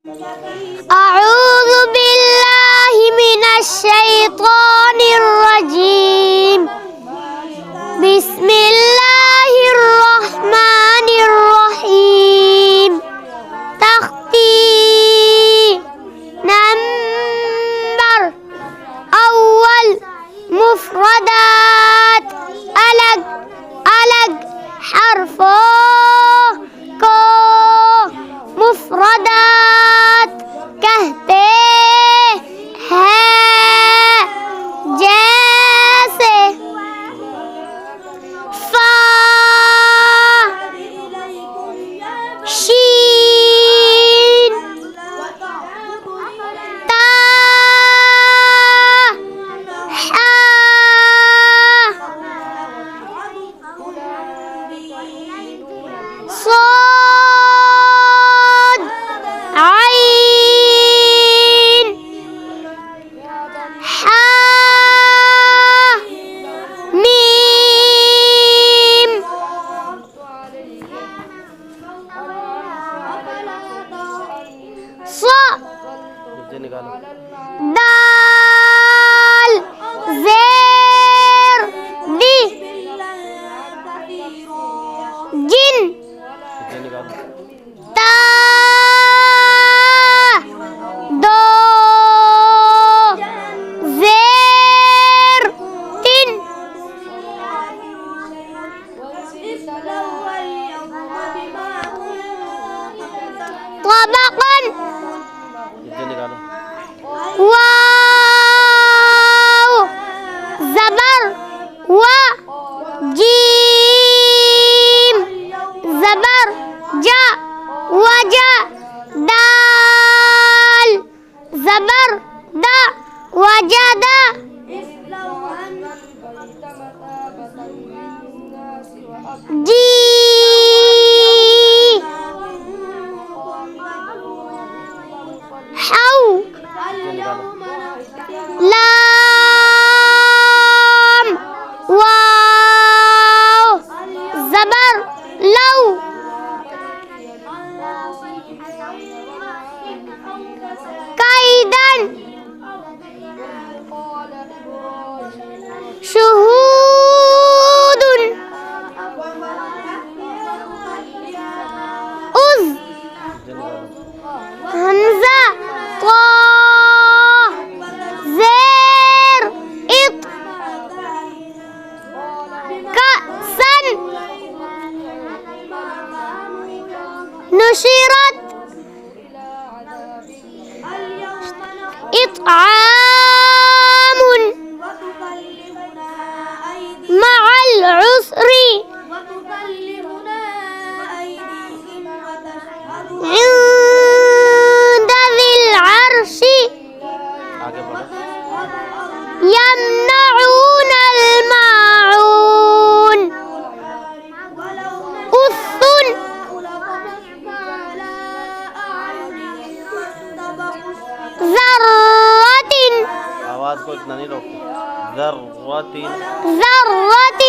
أعوذ بالله من الشيطان الرجيم. بسم الله الرحمن الرحيم. تختي نمبر أول مفردات الگ الگ حرفوں کو مفردات کہتے ہیں، جیسے فا، شین، تا، حا، صاد، عين، حا، ميم، صا، دال، زیر، دی، جن، تا، دو، زیر، تن، طبقاً، واو، زبر، و، جیم، زبر، جا، وجا، دال، زبر، دا، وجدا، جی، حو، لام، واو، زبر، لو، کیدن، شہود، عز، حمزہ، طا، زیر، اط، کأسن، نشرت، إطعام، مع العسر، عند ذي العرش، يمنعون الماعون، أث، ذرة، آواز کو اتنا نہیں روکتے، ذرۃ، ذرة،